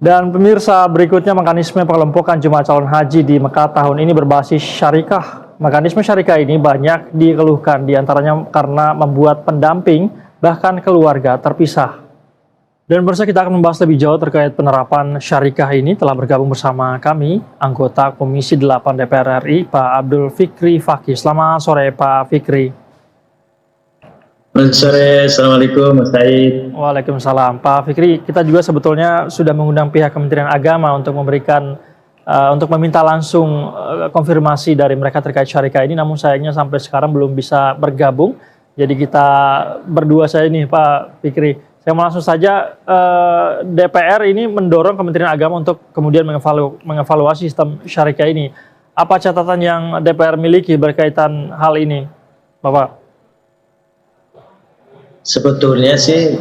Dan pemirsa, berikutnya mekanisme pengelompokan jemaah calon haji di Mekah tahun ini berbasis syarikah. Mekanisme syarikah ini banyak dikeluhkan, diantaranya karena membuat pendamping bahkan keluarga terpisah. Dan bersama kita akan membahas lebih jauh terkait penerapan syarikah ini. Telah bergabung bersama kami anggota Komisi 8 DPR RI, Pak Abdul Fikri Fakih. Selamat sore Pak Fikri. Selamat sore, Assalamualaikum Mas Said. Waalaikumsalam. Pak Fikri, kita juga sebetulnya sudah mengundang pihak Kementerian Agama untuk memberikan, untuk meminta langsung konfirmasi dari mereka terkait syarikah ini, namun sayangnya sampai sekarang belum bisa bergabung. Jadi kita berdua saja nih Pak Fikri. Saya mau langsung saja, DPR ini mendorong Kementerian Agama untuk kemudian mengevaluasi sistem syarikah ini. Apa catatan yang DPR miliki berkaitan hal ini, Bapak? Sebetulnya sih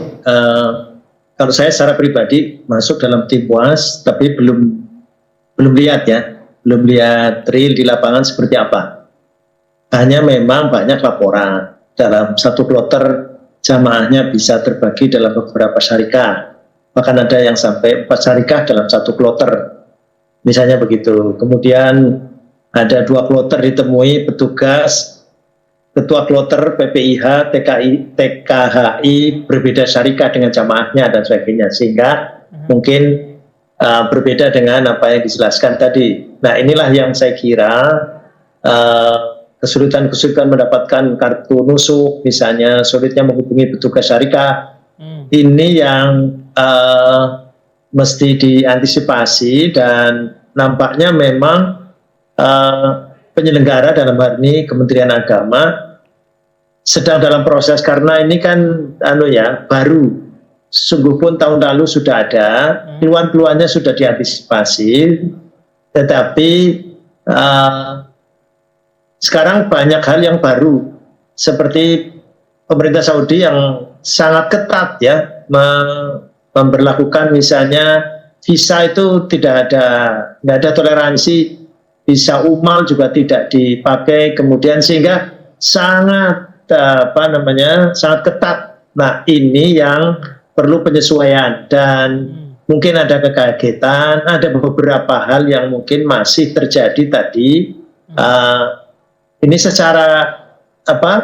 kalau saya secara pribadi masuk dalam tim PUAS, tapi belum lihat real di lapangan seperti apa. Hanya memang banyak laporan dalam satu kloter jamaahnya bisa terbagi dalam beberapa syarikah. Bahkan ada yang sampai 4 syarikah dalam satu kloter. Misalnya begitu. Kemudian ada 2 kloter ditemui petugas ketua kloter PPIH, TKHI berbeda syarikah dengan jamaahnya dan sebagainya, sehingga mungkin berbeda dengan apa yang dijelaskan tadi. Nah, inilah yang saya kira kesulitan mendapatkan kartu nusuk, misalnya sulitnya menghubungi petugas syarikah, ini yang mesti diantisipasi, dan nampaknya memang penyelenggara dalam hal ini Kementerian Agama sedang dalam proses, karena ini kan baru, sungguh pun tahun lalu sudah ada keluhan-keluhannya sudah diantisipasi, tetapi sekarang banyak hal yang baru, seperti pemerintah Saudi yang sangat ketat memberlakukan, misalnya visa itu nggak ada toleransi, visa umal juga tidak dipakai, kemudian sehingga sangat sangat ketat. Nah, ini yang perlu penyesuaian, dan mungkin ada kekagetan, ada beberapa hal yang mungkin masih terjadi tadi. Ini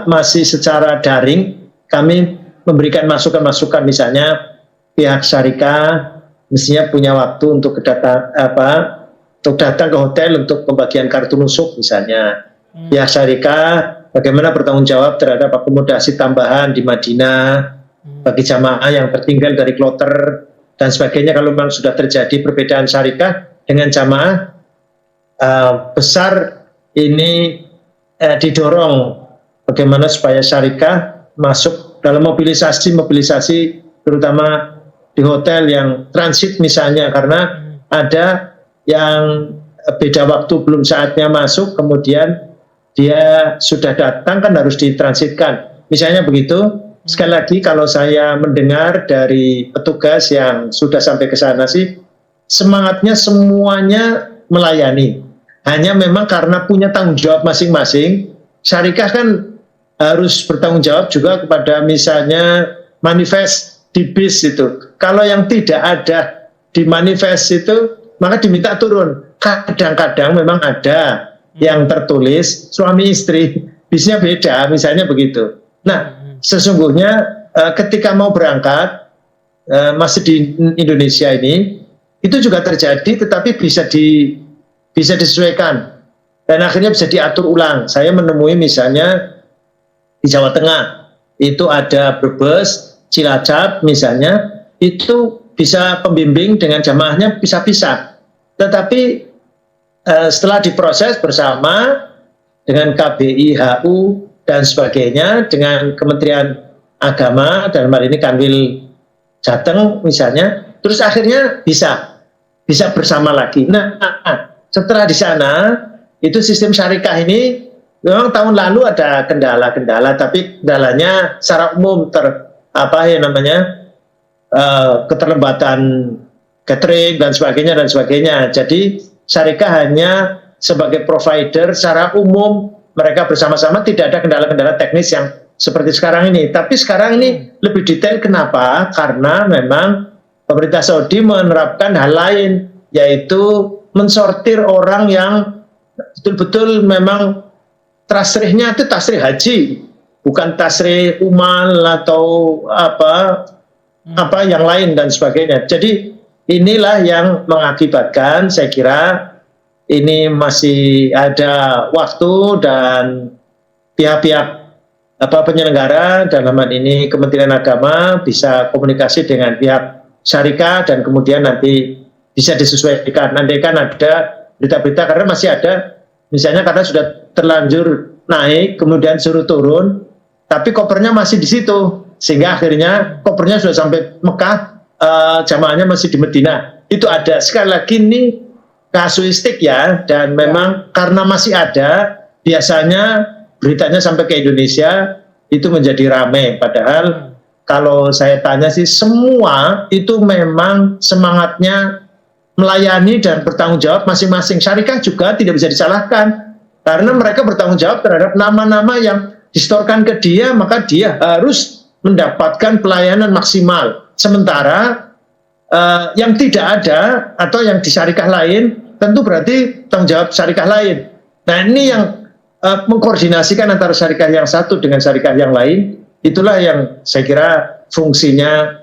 masih secara daring, kami memberikan masukan-masukan, misalnya pihak syarikah mestinya punya waktu untuk datang ke hotel untuk pembagian kartu nusuk misalnya. Pihak syarikah bagaimana bertanggung jawab terhadap akomodasi tambahan di Madinah bagi jamaah yang tertinggal dari kloter dan sebagainya. Kalau memang sudah terjadi perbedaan syarikah dengan jamaah besar, ini didorong bagaimana supaya syarikah masuk dalam mobilisasi terutama di hotel yang transit misalnya, karena ada yang beda waktu, belum saatnya masuk, kemudian dia sudah datang kan harus ditransitkan, misalnya begitu. Sekali lagi, kalau saya mendengar dari petugas yang sudah sampai ke sana sih, semangatnya semuanya melayani. Hanya memang karena punya tanggung jawab masing-masing, syarikah kan harus bertanggung jawab juga kepada misalnya manifest di bis itu. Kalau yang tidak ada di manifest itu, maka diminta turun. Kadang-kadang memang ada yang tertulis suami istri, bisnya beda, misalnya begitu. Nah, sesungguhnya ketika mau berangkat, masih di Indonesia ini, itu juga terjadi, tetapi bisa disesuaikan, dan akhirnya bisa diatur ulang. Saya menemui misalnya di Jawa Tengah, itu ada Brebes, Cilacap misalnya, itu bisa pembimbing dengan jamaahnya bisa-bisa. Tetapi setelah diproses bersama dengan KBI, HU, dan sebagainya, dengan Kementerian Agama, dan hal ini Kanwil Jateng misalnya, terus akhirnya bisa bersama lagi. Nah, setelah di sana, itu sistem syarikah ini memang tahun lalu ada kendala-kendala, tapi kendalanya secara umum keterlambatan catering dan sebagainya. Jadi syarikah hanya sebagai provider secara umum, mereka bersama-sama, tidak ada kendala-kendala teknis yang seperti sekarang ini. Tapi sekarang ini lebih detail, kenapa? Karena memang pemerintah Saudi menerapkan hal lain, yaitu mensortir orang yang betul-betul memang tasrihnya itu tasrih haji, bukan tasrih umal atau apa yang lain dan sebagainya. Jadi inilah yang mengakibatkan saya kira ini masih ada waktu dan pihak-pihak penyelenggara dalam hal ini Kementerian Agama bisa komunikasi dengan pihak syarikat dan kemudian nanti bisa disesuaikan. Nanti kan ada berita-berita karena masih ada misalnya karena sudah terlanjur naik kemudian suruh turun tapi kopernya masih di situ sehingga akhirnya kopernya sudah sampai Mekah, jamaahnya masih di Medina. Itu ada. Sekali lagi ini kasuistik ya, dan memang karena masih ada biasanya beritanya sampai ke Indonesia itu menjadi ramai. Padahal kalau saya tanya sih semua itu memang semangatnya melayani dan bertanggung jawab masing-masing. Syarikat juga tidak bisa disalahkan karena mereka bertanggung jawab terhadap nama-nama yang distorkan ke dia, maka dia harus mendapatkan pelayanan maksimal. Sementara yang tidak ada atau yang di syarikat lain tentu berarti tanggung jawab syarikat lain. Nah ini yang mengkoordinasikan antara syarikat yang satu dengan syarikat yang lain, itulah yang saya kira fungsinya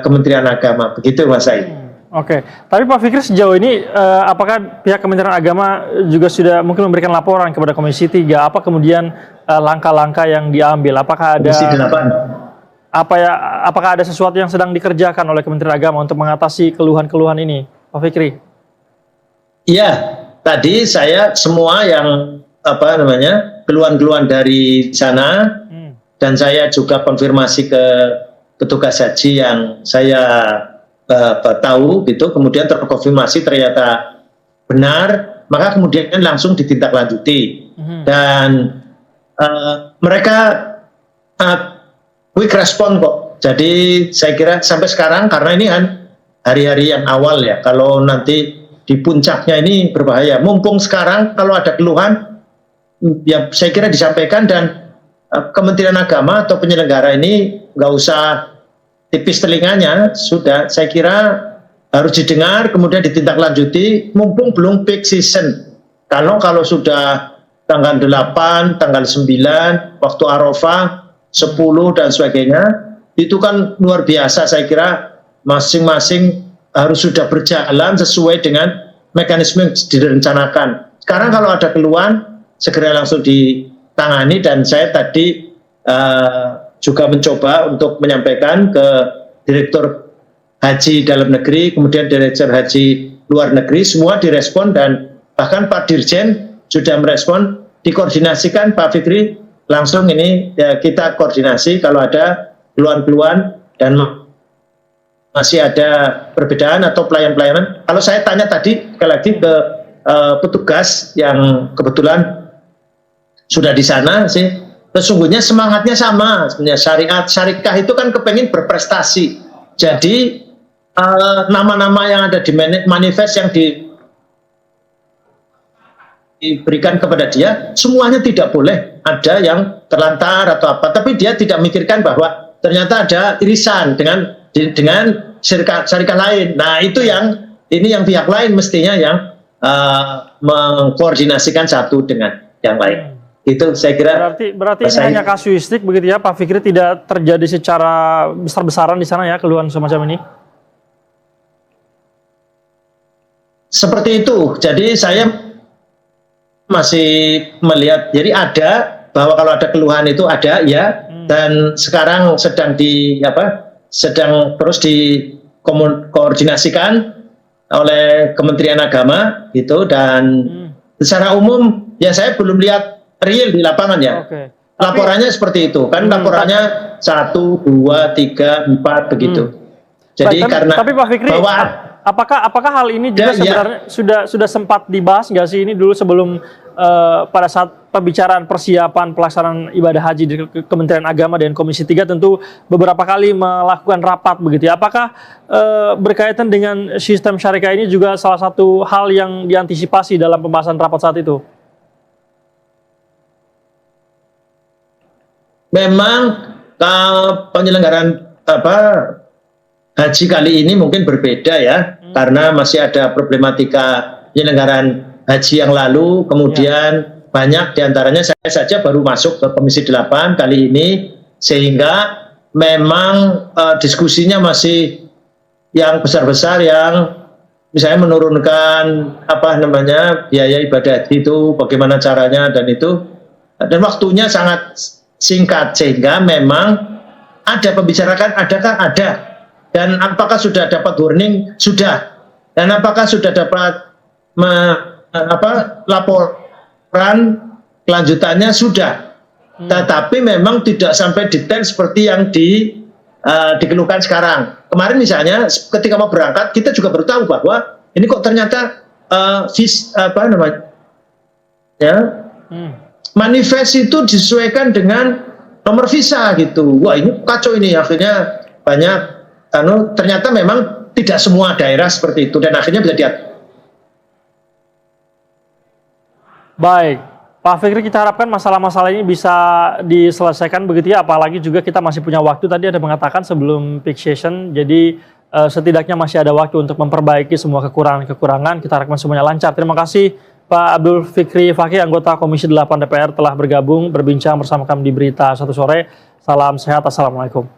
Kementerian Agama. Begitu Mas Said. Oke, tapi Pak Fikri sejauh ini apakah pihak Kementerian Agama juga sudah mungkin memberikan laporan kepada Komisi 3? Apa kemudian langkah-langkah yang diambil? Apakah ada apakah ada sesuatu yang sedang dikerjakan oleh Kementerian Agama untuk mengatasi keluhan-keluhan ini, Pak Fikri? Iya, tadi saya semua yang keluhan-keluhan dari sana dan saya juga konfirmasi ke petugas haji yang saya tahu gitu, kemudian terkonfirmasi ternyata benar, maka kemudian langsung ditindaklanjuti dan mereka quick respon kok. Jadi saya kira sampai sekarang karena ini kan hari-hari yang awal ya, kalau nanti di puncaknya ini berbahaya. Mumpung sekarang kalau ada keluhan ya saya kira disampaikan dan Kementerian Agama atau penyelenggara ini nggak usah tipis telinganya, sudah saya kira harus didengar kemudian ditindaklanjuti mumpung belum peak season. Kalau sudah tanggal 8, tanggal 9, waktu Arafah, 10 dan sebagainya, itu kan luar biasa. Saya kira masing-masing harus sudah berjalan sesuai dengan mekanisme yang direncanakan. Sekarang kalau ada keluhan segera langsung ditangani dan saya tadi juga mencoba untuk menyampaikan ke Direktur Haji Dalam Negeri, kemudian Direktur Haji Luar Negeri, semua direspon dan bahkan Pak Dirjen sudah merespon, dikoordinasikan Pak Fikri, langsung ini ya, kita koordinasi kalau ada keluhan-keluhan dan masih ada perbedaan atau pelayanan. Kalau saya tanya tadi sekali lagi ke petugas yang kebetulan sudah di sana sih, sesungguhnya semangatnya sama. Sebenarnya syarikat itu kan kepengen berprestasi. Jadi nama-nama yang ada di manifest yang diberikan kepada dia, semuanya tidak boleh ada yang terlantar atau apa. Tapi dia tidak memikirkan bahwa ternyata ada irisan dengan syarikat lain. Nah itu yang pihak lain mestinya yang mengkoordinasikan satu dengan yang lain. Itu saya kira. Berarti ini hanya kasuistik begitu ya, Pak Fikri, tidak terjadi secara besar-besaran di sana ya keluhan semacam ini? Seperti itu. Jadi saya masih melihat, jadi ada bahwa kalau ada keluhan itu ada ya, dan sekarang sedang terus dikoordinasikan oleh Kementerian Agama gitu, dan secara umum ya saya belum lihat real di lapangan ya. Laporannya seperti itu kan, laporannya 1, 2, 3, 4 begitu. Jadi tapi Pak Fikri, apakah hal ini juga sebenarnya sudah sempat dibahas nggak sih ini dulu sebelum pada saat pembicaraan persiapan pelaksanaan ibadah haji di Kementerian Agama dan Komisi 3 tentu beberapa kali melakukan rapat begitu ya. Apakah berkaitan dengan sistem syarikat ini juga salah satu hal yang diantisipasi dalam pembahasan rapat saat itu? Memang penyelenggaraan haji kali ini mungkin berbeda ya, karena masih ada problematika penyelenggaraan haji yang lalu, kemudian banyak diantaranya saya saja baru masuk ke Komisi 8 kali ini, sehingga memang diskusinya masih yang besar-besar, yang misalnya menurunkan biaya ibadah haji itu bagaimana caranya, dan waktunya sangat singkat, sehingga memang ada pembicaraan, ada, dan apakah sudah dapat warning, sudah, dan apakah sudah dapat laporan kelanjutannya, sudah, tetapi memang tidak sampai detail seperti yang dikeluhkan sekarang. Kemarin misalnya ketika mau berangkat kita juga baru tahu bahwa ini kok ternyata manifest itu disesuaikan dengan nomor visa gitu. Wah, ini kacau ini, akhirnya banyak ternyata memang tidak semua daerah seperti itu, dan akhirnya bisa diatur. Baik, Pak Fikri, kita harapkan masalah-masalah ini bisa diselesaikan begitu ya, apalagi juga kita masih punya waktu, tadi ada mengatakan sebelum peak session, jadi setidaknya masih ada waktu untuk memperbaiki semua kekurangan-kekurangan. Kita harapkan semuanya lancar. Terima kasih Pak Abdul Fikri Fakih, anggota Komisi 8 DPR telah bergabung berbincang bersama kami di Berita Satu Sore. Salam sehat, Assalamualaikum.